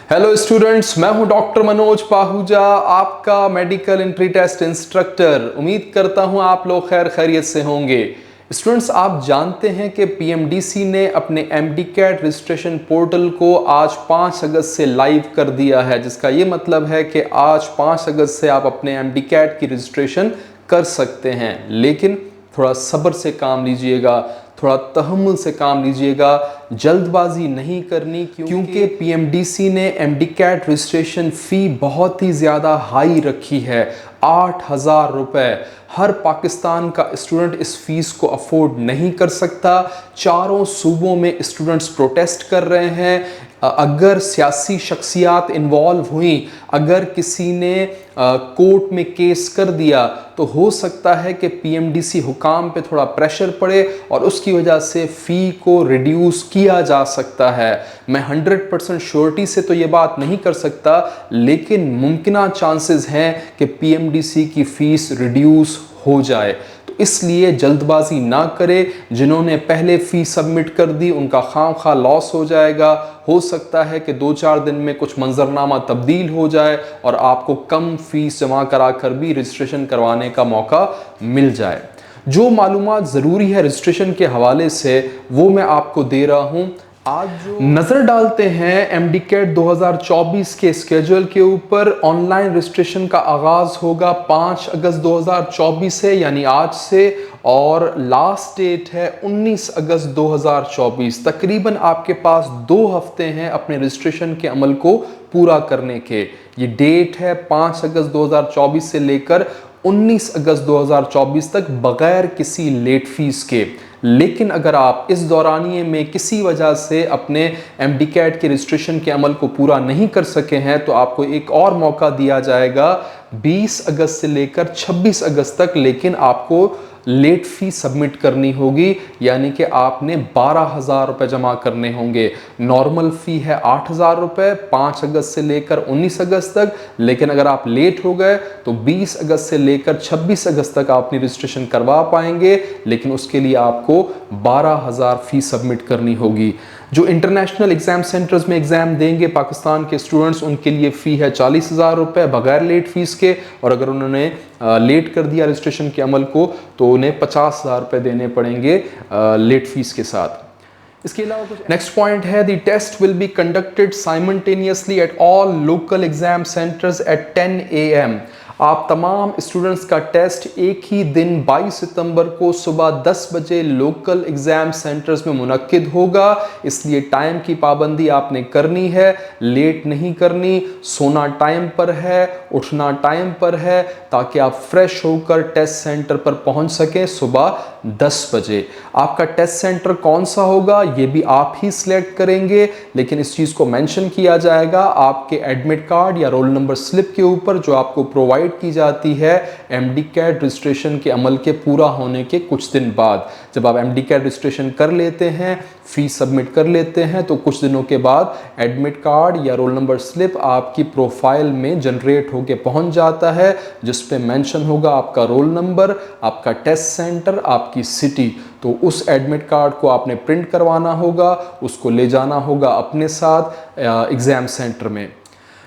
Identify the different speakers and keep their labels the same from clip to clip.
Speaker 1: Hello students, मैं हूं doctor Manoj Pahuja, आपका मेडिकल एंट्री टेस्ट इंस्ट्रक्टर। उम्मीद करता हूं आप लोग खैर खैरियत से होंगे। स्टूडेंट्स, आप जानते हैं कि पीएमडीसी ने अपने एमडीकैट रजिस्ट्रेशन पोर्टल को आज 5 अगस्त से लाइव कर दिया है, जिसका ये मतलब है कि आज 5 अगस्त से आप अपने एमडीकैट की रजिस्ट्रेशन कर सकते हैं। लेकिन थोड़ा सब्र से काम लीजिएगा, थोड़ा तहम्मुल से काम लीजिएगा, जल्दबाजी नहीं करनी, क्योंकि पीएमडीसी ने एमडीकैट रजिस्ट्रेशन फ़ी बहुत ही ज़्यादा हाई रखी है। 8,000 रुपये। हर पाकिस्तान का स्टूडेंट इस फीस को अफोर्ड नहीं कर सकता। चारों सूबों में स्टूडेंट्स प्रोटेस्ट कर रहे हैं। अगर सियासी शख्सियात इन्वॉल्व हुई, अगर किसी ने कोर्ट में केस कर दिया, तो हो सकता है कि पीएमडीसी हुकाम पे थोड़ा प्रेशर पड़े और उसकी वजह से फ़ी को रिड्यूस किया जा सकता है। मैं 100% श्योरिटी से तो ये बात नहीं कर सकता, लेकिन मुमकिना चांसेस हैं कि पीएमडीसी की फ़ीस रिड्यूस हो जाए। तो इसलिए जल्दबाजी ना करें। जिन्होंने पहले फ़ी सबमिट कर दी उनका खामखा लॉस हो जाएगा। हो सकता है कि 2-4 दिन में कुछ मंजरनामा तब्दील हो जाए और आपको कम फीस जमा करा कर भी रजिस्ट्रेशन करवाने का मौका मिल जाए। जो मालूमात ज़रूरी है रजिस्ट्रेशन के हवाले से वो मैं आपको दे रहा हूँ। आज जो नज़र डालते हैं एमडीकैट 2024 के स्केड्यूल के ऊपर। ऑनलाइन रजिस्ट्रेशन का आगाज़ होगा 5 अगस्त 2024 से, यानी आज से, और लास्ट डेट है 19 अगस्त 2024। तकरीबन आपके पास 2 हफ्ते हैं अपने रजिस्ट्रेशन के अमल को पूरा करने के। ये डेट है 5 अगस्त 2024 से लेकर 19 अगस्त 2024 तक बगैर किसी लेट फीस के। लेकिन अगर आप इस दौरानिए में किसी वजह से अपने एमडीकैट के रजिस्ट्रेशन के अमल को पूरा नहीं कर सके हैं, तो आपको एक और मौका दिया जाएगा 20 अगस्त से लेकर 26 अगस्त तक। लेकिन आपको लेट फी सबमिट करनी होगी, यानी कि आपने 12,000 रुपये जमा करने होंगे। नॉर्मल फ़ी है 8,000 रुपये 5 अगस्त से लेकर 19 अगस्त तक। लेकिन अगर आप लेट हो गए तो 20 अगस्त से लेकर 26 अगस्त तक आप अपनी रजिस्ट्रेशन करवा पाएंगे, लेकिन उसके लिए आपको 12,000 फ़ी सबमिट करनी होगी। जो इंटरनेशनल एग्ज़ाम सेंटर्स में एग्ज़ाम देंगे पाकिस्तान के स्टूडेंट्स, उनके लिए फ़ी है 40,000 रुपये बगैर लेट फीस के। और अगर उन्होंने लेट कर दिया रजिस्ट्रेशन के अमल को तो उन्हें 50,000 रुपये देने पड़ेंगे लेट फीस के साथ। इसके अलावा कुछ नेक्स्ट पॉइंट है, the test will be conducted simultaneously at all local exam centres at 10 AM। आप तमाम स्टूडेंट्स का टेस्ट एक ही दिन 22 सितंबर को सुबह 10 बजे लोकल एग्जाम सेंटर्स में मुनक्किद होगा। इसलिए टाइम की पाबंदी आपने करनी है, लेट नहीं करनी। सोना टाइम पर है, उठना टाइम पर है, ताकि आप फ्रेश होकर टेस्ट सेंटर पर पहुंच सकें सुबह 10 बजे। आपका टेस्ट सेंटर कौन सा होगा ये भी आप ही सिलेक्ट करेंगे, लेकिन इस चीज़ को मेंशन किया जाएगा आपके एडमिट कार्ड या रोल नंबर स्लिप के ऊपर, जो आपको प्रोवाइड की जाती है एमडीकैट रजिस्ट्रेशन के अमल के पूरा होने के कुछ दिन बाद। जब आप एमडीकैट रजिस्ट्रेशन कर लेते हैं, फीस सबमिट कर लेते हैं, तो कुछ दिनों के बाद एडमिट कार्ड या रोल नंबर स्लिप आपकी प्रोफाइल में जनरेट होके पहुंच जाता है, जिस पे मेंशन होगा आपका रोल नंबर, आपका टेस्ट सेंटर, आपकी सिटी। तो उस एडमिट कार्ड को आपने प्रिंट करवाना होगा, उसको ले जाना होगा अपने साथ एग्जाम सेंटर में।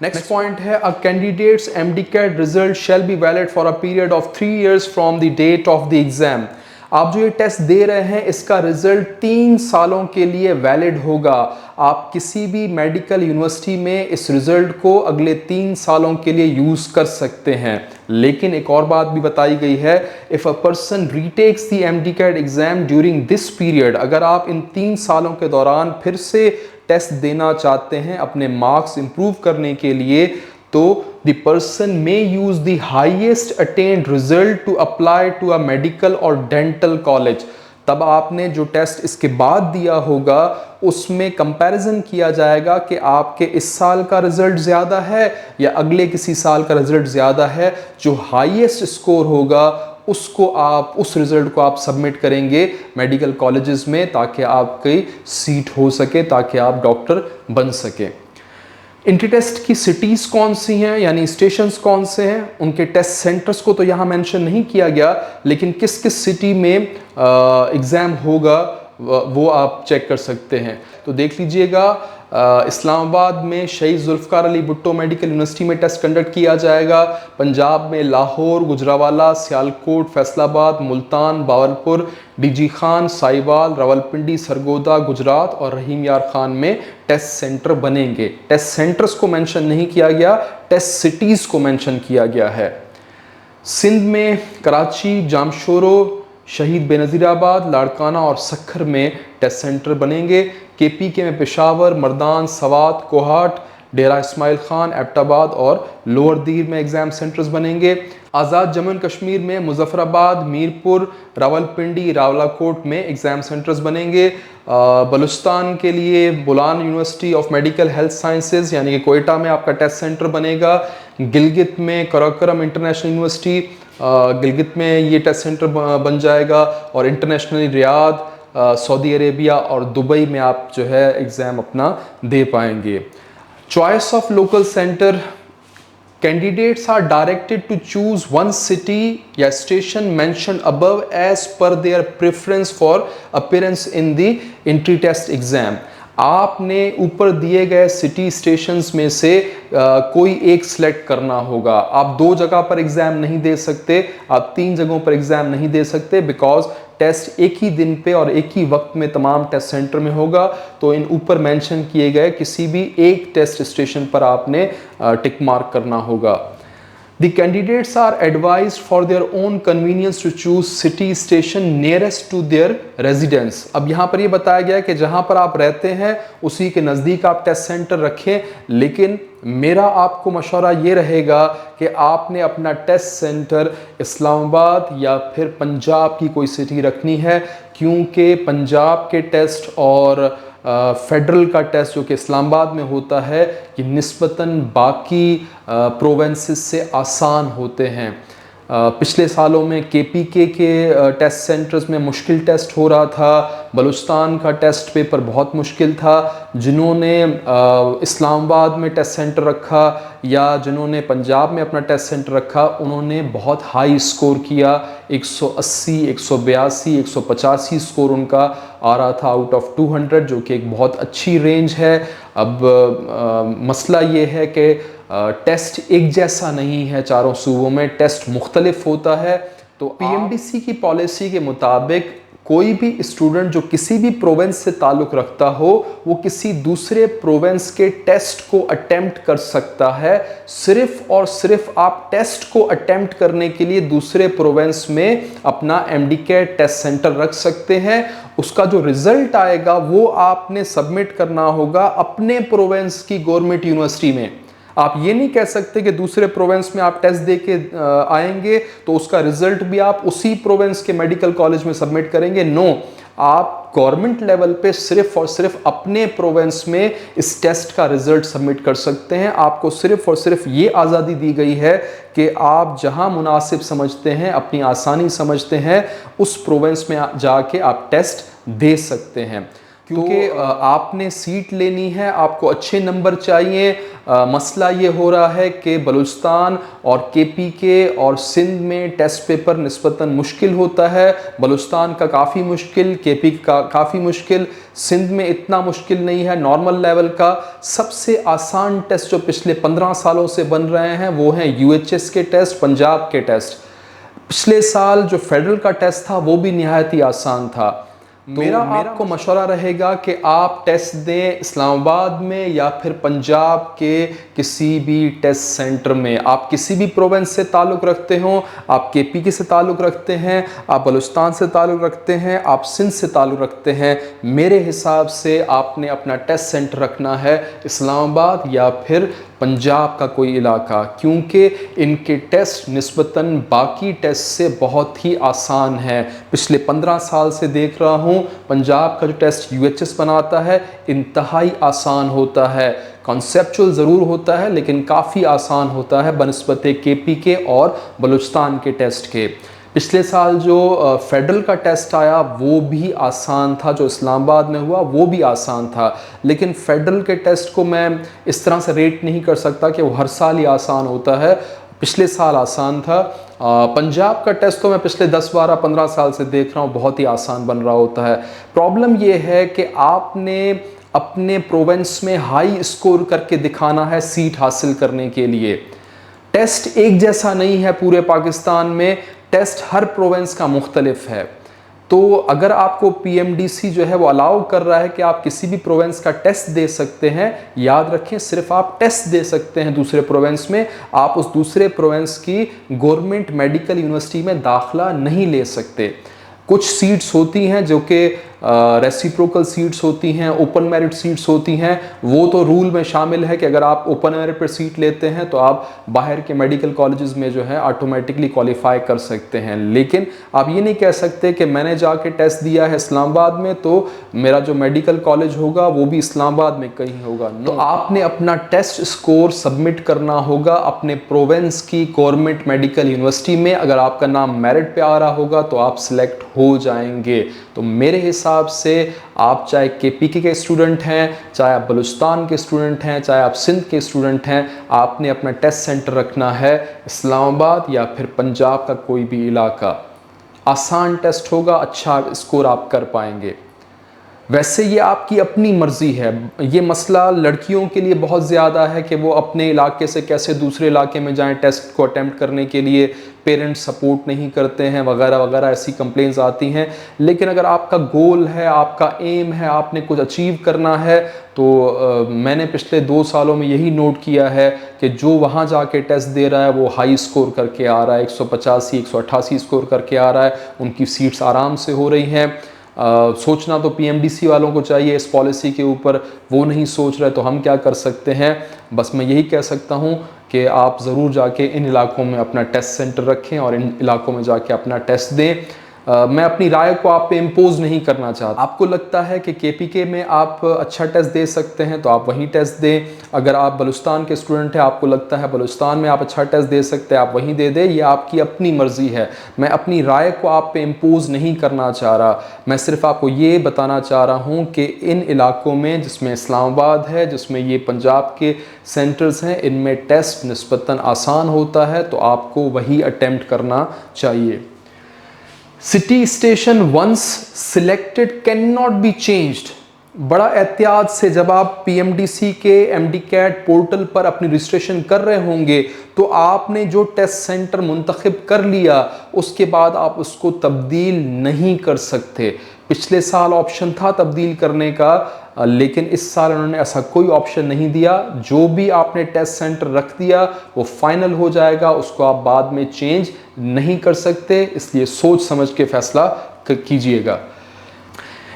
Speaker 1: नेक्स्ट पॉइंट है, a candidate's MDCAT result shall be valid for a period of 3 years from the date of the exam. आप जो ये टेस्ट दे रहे हैं इसका रिजल्ट 3 सालों के लिए वैलिड होगा। आप किसी भी मेडिकल यूनिवर्सिटी में इस रिजल्ट को अगले 3 सालों के लिए यूज़ कर सकते हैं। लेकिन एक और बात भी बताई गई है, if a person retakes the MDCAT exam during this period, अगर आप इन 3 सालों के दौरान फिर से टेस्ट देना चाहते हैं अपने मार्क्स इंप्रूव करने के लिए, तो the person may use the highest attained result to apply to a medical or dental college। तब आपने जो टेस्ट इसके बाद दिया होगा उसमें कंपैरिजन किया जाएगा कि आपके इस साल का रिजल्ट ज़्यादा है या अगले किसी साल का रिजल्ट ज़्यादा है। जो हाईएस्ट स्कोर होगा उसको आप, उस रिज़ल्ट को आप सबमिट करेंगे मेडिकल कॉलेजेस में, ताकि आपकी सीट हो सके, ताकि आप डॉक्टर बन सकें। एंट्री टेस्ट की सिटीज़ कौन सी हैं, यानी स्टेशंस कौन से हैं, उनके टेस्ट सेंटर्स को तो यहाँ मेंशन नहीं किया गया, लेकिन किस किस सिटी में एग्ज़ाम होगा वो आप चेक कर सकते हैं। तो देख लीजिएगा, इस्लामाबाद में शहीद जुल्फ़िकार अली भुट्टो मेडिकल यूनिवर्सिटी में टेस्ट कंडक्ट किया जाएगा। पंजाब में लाहौर, गुजरावाला, सियालकोट, फैसलाबाद, मुल्तान, बावलपुर, डीजी खान, साहिवाल, रावलपिंडी, सरगोदा, गुजरात और रहीम यार खान में टेस्ट सेंटर बनेंगे। टेस्ट सेंटर्स को मेंशन नहीं किया गया, टेस्ट सिटीज़ को मेंशन किया गया है। सिंध में कराची, जामशोरो, शहीद बेनज़ीराबाद, लाड़काना और सखर में टेस्ट सेंटर बनेंगे। KPK में पेशावर, मर्दान, सवात, कोहाट, डेरा इस्माइल खान, एबटाबाद और लोअर दीर में एग्ज़ाम सेंटर्स बनेंगे। आज़ाद जम्मू एंड कश्मीर में मुजफ्फराबाद, मीरपुर, रावलपिंडी, रावलाकोट में एग्ज़ाम सेंटर्स बनेंगे। बलूचिस्तान के लिए Bolan university of medical health sciences यानी कि कोयटा में आपका टेस्ट सेंटर बनेगा। गिलगित में कराकोरम इंटरनेशनल यूनिवर्सिटी, गिलगित में ये टेस्ट सेंटर बन जाएगा। और इंटरनेशनली रियाद, सऊदी अरेबिया और दुबई में आप जो है एग्ज़ाम अपना दे पाएंगे। Choice of local centre, candidates are directed to choose one city या station mentioned above as per their preference for appearance in the entry test exam। आपने ऊपर दिए गए सिटी स्टेशंस में से कोई एक सिलेक्ट करना होगा। आप 2 जगह पर एग्ज़ाम नहीं दे सकते, आप 3 जगहों पर एग्ज़ाम नहीं दे सकते, बिकॉज टेस्ट एक ही दिन पे और एक ही वक्त में तमाम टेस्ट सेंटर में होगा। तो इन ऊपर मेंशन किए गए किसी भी एक टेस्ट स्टेशन पर आपने टिक मार्क करना होगा। The candidates are advised for their own convenience to choose city station nearest to their residence। अब यहाँ पर ये बताया गया है कि जहाँ पर आप रहते हैं उसी के नज़दीक आप टेस्ट सेंटर रखें, लेकिन मेरा आपको मशवरा ये रहेगा कि आपने अपना टेस्ट सेंटर इस्लामाबाद या फिर पंजाब की कोई सिटी रखनी है, क्योंकि पंजाब के टेस्ट और फेडरल का टेस्ट जो कि इस्लामाबाद में होता है ये निस्बतन बाकी प्रोविंसेस से आसान होते हैं। पिछले सालों में KPK के टेस्ट सेंटर्स में मुश्किल टेस्ट हो रहा था, बलूचिस्तान का टेस्ट पेपर बहुत मुश्किल था। जिन्होंने इस्लामाबाद में टेस्ट सेंटर रखा या जिन्होंने पंजाब में अपना टेस्ट सेंटर रखा, उन्होंने बहुत हाई स्कोर किया, 180, 182, 185 स्कोर उनका आ रहा था आउट ऑफ 200, जो कि एक बहुत अच्छी रेंज है। अब मसला ये है कि टेस्ट एक जैसा नहीं है चारों सूबों में, टेस्ट मुख्तलिफ होता है। तो PMDC की पॉलिसी के मुताबिक कोई भी स्टूडेंट जो किसी भी प्रोविंस से ताल्लुक़ रखता हो वो किसी दूसरे प्रोविंस के टेस्ट को अटेम्प्ट कर सकता है। सिर्फ और सिर्फ आप टेस्ट को अटेम्प्ट करने के लिए दूसरे प्रोविंस में अपना MDCAT टेस्ट सेंटर रख सकते हैं। उसका जो रिज़ल्ट आएगा वो आपने सबमिट करना होगा अपने प्रोविंस की गवर्नमेंट यूनिवर्सिटी में। आप ये नहीं कह सकते कि दूसरे प्रोविंस में आप टेस्ट दे के आएंगे तो उसका रिजल्ट भी आप उसी प्रोविंस के मेडिकल कॉलेज में सबमिट करेंगे। नो, आप गवर्नमेंट लेवल पे सिर्फ और सिर्फ अपने प्रोविंस में इस टेस्ट का रिजल्ट सबमिट कर सकते हैं। आपको सिर्फ और सिर्फ ये आज़ादी दी गई है कि आप जहां मुनासिब समझते हैं, अपनी आसानी समझते हैं, उस प्रोविंस में जाके आप टेस्ट दे सकते हैं। क्योंकि आपने सीट लेनी है, आपको अच्छे नंबर चाहिए। मसला ये हो रहा है कि बलूचिस्तान और KPK और सिंध में टेस्ट पेपर निस्बतन मुश्किल होता है। बलूचिस्तान का काफ़ी मुश्किल, KPK का काफ़ी मुश्किल, सिंध में इतना मुश्किल नहीं है नॉर्मल लेवल का। सबसे आसान टेस्ट जो पिछले 15 सालों से बन रहे हैं वो हैं UHS के टेस्ट, पंजाब के टेस्ट। पिछले साल जो फेडरल का टेस्ट था वो भी निहायत ही आसान था। मेरा आपको मशवरा रहेगा कि आप टेस्ट दें इस्लामाबाद में या फिर पंजाब के किसी भी टेस्ट सेंटर में। आप किसी भी प्रोविंस से ताल्लुक़ रखते हो, आप KPK से ताल्लुक़ रखते हैं, आप बलूचिस्तान से ताल्लुक़ रखते हैं, आप सिंध से ताल्लुक़ रखते हैं, मेरे हिसाब से आपने अपना टेस्ट सेंटर रखना है इस्लामाबाद या फिर पंजाब का कोई इलाका, क्योंकि इनके टेस्ट निस्बतन बाकी टेस्ट से बहुत ही आसान है। पिछले 15 साल से देख रहा हूँ पंजाब का जो टेस्ट UHS बनाता है इंतहाई आसान होता है। कॉन्सेप्चुअल ज़रूर होता है लेकिन काफ़ी आसान होता है बनिस्बत KPK और बलूचिस्तान के टेस्ट के। पिछले साल जो फेडरल का टेस्ट आया वो भी आसान था, जो इस्लामाबाद में हुआ वो भी आसान था, लेकिन फेडरल के टेस्ट को मैं इस तरह से रेट नहीं कर सकता कि वो हर साल ही आसान होता है। पिछले साल आसान था। पंजाब का टेस्ट तो मैं पिछले 10, 12, 15 साल से देख रहा हूँ बहुत ही आसान बन रहा होता है। प्रॉब्लम ये है कि आपने अपने प्रोविंस में हाई स्कोर करके दिखाना है सीट हासिल करने के लिए। टेस्ट एक जैसा नहीं है पूरे पाकिस्तान में, टेस्ट हर प्रोविंस का मुख्तलिफ है। तो अगर आपको पीएमडीसी जो है वो अलाउ कर रहा है कि आप किसी भी प्रोविंस का टेस्ट दे सकते हैं, याद रखें सिर्फ आप टेस्ट दे सकते हैं दूसरे प्रोविंस में, आप उस दूसरे प्रोविंस की गवर्नमेंट मेडिकल यूनिवर्सिटी में दाखिला नहीं ले सकते। कुछ सीट्स होती हैं जो कि रेसिप्रोकल सीट्स होती हैं, ओपन मेरिट सीट्स होती हैं, वो तो रूल में शामिल है कि अगर आप ओपन मेरिट पर सीट लेते हैं तो आप बाहर के मेडिकल कॉलेजेस में जो है ऑटोमेटिकली क्वालिफाई कर सकते हैं। लेकिन आप ये नहीं कह सकते कि मैंने जाके टेस्ट दिया है इस्लामाबाद में तो मेरा जो मेडिकल कॉलेज होगा वो भी इस्लामाबाद में कहीं होगा। तो आपने अपना टेस्ट स्कोर सबमिट करना होगा अपने प्रोविंस की गवर्नमेंट मेडिकल यूनिवर्सिटी में। अगर आपका नाम मेरिट पे आ रहा होगा तो आप सिलेक्ट हो जाएंगे। तो मेरे हिसाब से आप चाहे केपीके के स्टूडेंट हैं, चाहे आप बलूचिस्तान के स्टूडेंट हैं, चाहे आप सिंध के स्टूडेंट हैं, आपने अपना टेस्ट सेंटर रखना है इस्लामाबाद या फिर पंजाब का कोई भी इलाका। आसान टेस्ट होगा, अच्छा स्कोर आप कर पाएंगे। वैसे ये आपकी अपनी मर्ज़ी है, ये मसला लड़कियों के लिए बहुत ज़्यादा है कि वो अपने इलाके से कैसे दूसरे इलाके में जाएं टेस्ट को अटेम्प्ट करने के लिए, पेरेंट्स सपोर्ट नहीं करते हैं वगैरह वगैरह, ऐसी कंप्लेंट्स आती हैं। लेकिन अगर आपका गोल है, आपका एम है, आपने कुछ अचीव करना है तो मैंने पिछले 2 सालों में यही नोट किया है कि जो वहाँ जाके टेस्ट दे रहा है वो हाई स्कोर करके आ रहा है, 185 188 स्कोर करके आ रहा है, उनकी सीट्स आराम से हो रही हैं। सोचना तो पीएमडीसी वालों को चाहिए इस पॉलिसी के ऊपर, वो नहीं सोच रहे तो हम क्या कर सकते हैं। बस मैं यही कह सकता हूँ कि आप ज़रूर जाके इन इलाकों में अपना टेस्ट सेंटर रखें और इन इलाकों में जाके अपना टेस्ट दें। मैं अपनी राय को आप पे इम्पोज नहीं करना चाहता। आपको लगता है कि केपीके में आप अच्छा टेस्ट दे सकते हैं तो आप वहीं टेस्ट दें। अगर आप बलूचिस्तान के स्टूडेंट हैं, आपको लगता है बलूचिस्तान में आप अच्छा टेस्ट दे सकते हैं, आप वहीं दे दें। ये आपकी अपनी मर्ज़ी है, मैं अपनी राय को आप पे इम्पोज नहीं करना चाह रहा। मैं सिर्फ आपको ये बताना चाह रहा हूँ कि इन इलाकों में जिसमें इस्लामाबाद है, जिसमें ये पंजाब के सेंटर्स हैं, इनमें टेस्ट निस्बतन आसान होता है तो आपको वही अटेम्प्ट करना चाहिए। City station once selected can not be changed. बड़ा एहतियात से जब आप पीएमडीसी के एमडीकैट पोर्टल पर अपनी रजिस्ट्रेशन कर रहे होंगे तो आपने जो टेस्ट सेंटर मुंतखब कर लिया उसके बाद आप उसको तब्दील नहीं कर सकते। पिछले साल ऑप्शन था तब्दील करने का, लेकिन इस साल उन्होंने ऐसा कोई ऑप्शन नहीं दिया। जो भी आपने टेस्ट सेंटर रख दिया वो फाइनल हो जाएगा, उसको आप बाद में चेंज नहीं कर सकते, इसलिए सोच समझ के फैसला कीजिएगा।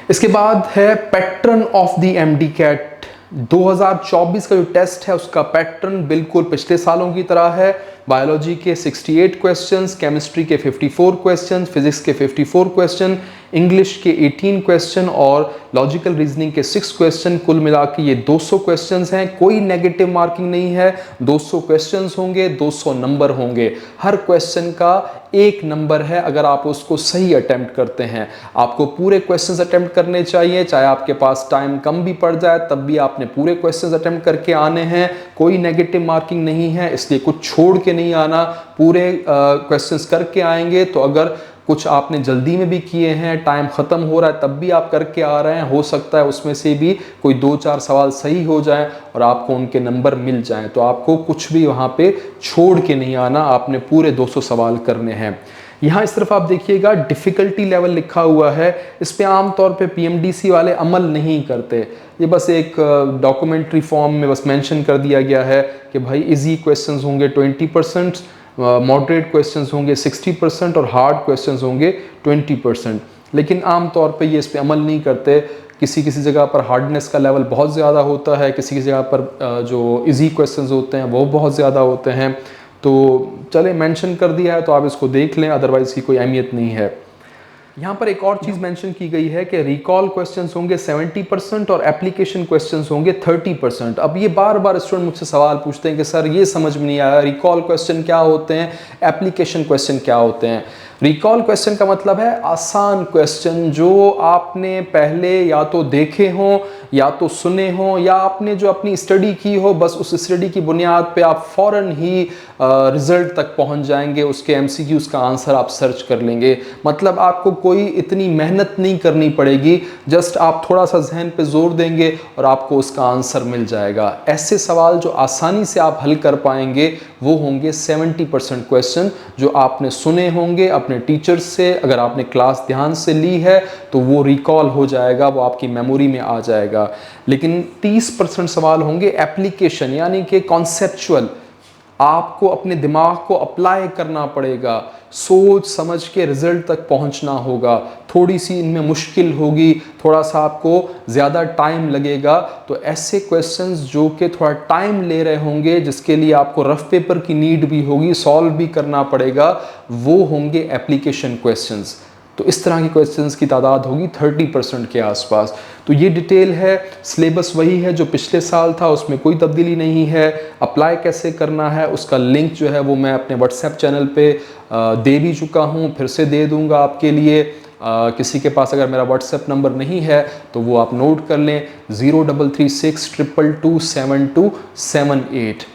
Speaker 1: इसके बाद है पैटर्न ऑफ द एमडीकैट। 2024 का जो टेस्ट है उसका पैटर्न बिल्कुल पिछले सालों की तरह है। बायोलॉजी के 68 क्वेश्चंस, केमिस्ट्री के 54 क्वेश्चंस, फिजिक्स के 54 क्वेश्चन, इंग्लिश के 18 क्वेश्चन और लॉजिकल रीजनिंग के 6 क्वेश्चन। कुल मिला के ये 200 क्वेश्चंस हैं। कोई नेगेटिव मार्किंग नहीं है। 200 क्वेश्चंस होंगे, 200 नंबर होंगे। हर क्वेश्चन का 1 नंबर है अगर आप उसको सही अटेम्प्ट करते हैं। आपको पूरे क्वेश्चंस अटेम्प्ट करने चाहिए, चाहे आपके पास टाइम कम भी पड़ जाए तब भी आपने पूरे क्वेश्चंस अटेम्प्ट करके आने हैं। कोई नेगेटिव मार्किंग नहीं है, इसलिए कुछ छोड़ के नहीं आना, पूरे क्वेश्चंस करके आएंगे। तो अगर कुछ आपने जल्दी में भी किए हैं, टाइम ख़त्म हो रहा है तब भी आप करके आ रहे हैं, हो सकता है उसमें से भी कोई 2-4 सवाल सही हो जाए और आपको उनके नंबर मिल जाएं। तो आपको कुछ भी वहाँ पे छोड़ के नहीं आना, आपने पूरे 200 सवाल करने हैं। यहाँ इस तरफ आप देखिएगा डिफ़िकल्टी लेवल लिखा हुआ है। इस पे आमतौर पे पीएमडीसी वाले अमल नहीं करते। ये बस एक डॉक्यूमेंट्री फॉर्म में बस मेंशन कर दिया गया है कि भाई इजी क्वेश्चंस होंगे 20%, मॉडरेट क्वेश्चंस होंगे 60% और हार्ड क्वेश्चंस होंगे 20%। लेकिन आमतौर पे ये इस पे अमल नहीं करते। किसी किसी जगह पर हार्डनेस का लेवल बहुत ज़्यादा होता है, किसी किसी जगह पर जो इजी क्वेश्चंस होते हैं वो बहुत ज़्यादा होते हैं। तो चले मेंशन कर दिया है तो आप इसको देख लें, अदरवाइज़ की कोई अहमियत नहीं है। यहाँ पर एक और चीज़ मेंशन की गई है कि रिकॉल क्वेश्चंस होंगे 70% और एप्लीकेशन क्वेश्चंस होंगे 30%। अब ये बार बार स्टूडेंट मुझसे सवाल पूछते हैं कि सर ये समझ में नहीं आया, रिकॉल क्वेश्चन क्या होते हैं, एप्लीकेशन क्वेश्चन क्या होते हैं। रिकॉल क्वेश्चन का मतलब है आसान क्वेश्चन जो आपने पहले या तो देखे हों या तो सुने हो या आपने जो अपनी स्टडी की हो, बस उस स्टडी की बुनियाद पे आप फ़ौरन ही रिज़ल्ट तक पहुंच जाएंगे, उसके एमसीक्यूज का आंसर आप सर्च कर लेंगे। मतलब आपको कोई इतनी मेहनत नहीं करनी पड़ेगी, जस्ट आप थोड़ा सा जहन पे जोर देंगे और आपको उसका आंसर मिल जाएगा। ऐसे सवाल जो आसानी से आप हल कर पाएंगे वो होंगे 70% क्वेश्चन जो आपने सुने होंगे अपने टीचर्स से। अगर आपने क्लास ध्यान से ली है तो वो रिकॉल हो जाएगा, वो आपकी मेमोरी में आ जाएगा। लेकिन 30% सवाल होंगे एप्लीकेशन, यानी कि कॉन्सेप्चुअल, आपको अपने दिमाग को अप्लाई करना पड़ेगा, सोच समझ के रिजल्ट तक पहुंचना होगा। थोड़ी सी इनमें मुश्किल होगी, थोड़ा सा आपको ज़्यादा टाइम लगेगा। तो ऐसे क्वेश्चंस जो कि थोड़ा टाइम ले रहे होंगे, जिसके लिए आपको रफ पेपर की नीड भी होगी, सॉल्व भी करना पड़ेगा, वो होंगे एप्लीकेशन क्वेश्चंस। तो इस तरह के क्वेश्चंस की तादाद होगी 30% के आसपास। तो ये डिटेल है, सिलेबस वही है जो पिछले साल था, उसमें कोई तब्दीली नहीं है। अप्लाई कैसे करना है उसका लिंक जो है वो मैं अपने व्हाट्सएप चैनल पे दे भी चुका हूँ, फिर से दे दूँगा आपके लिए। किसी के पास अगर मेरा व्हाट्सएप नंबर नहीं है तो वो आप नोट कर लें, 0336227278।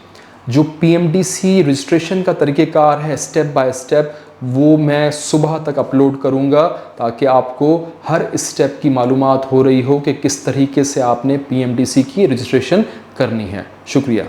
Speaker 1: जो PMDC रजिस्ट्रेशन का तरीक़ेकार है स्टेप बाय स्टेप, वो मैं सुबह तक अपलोड करूंगा ताकि आपको हर स्टेप की मालूमात हो रही हो कि किस तरीके से आपने PMDC की रजिस्ट्रेशन करनी है। शुक्रिया।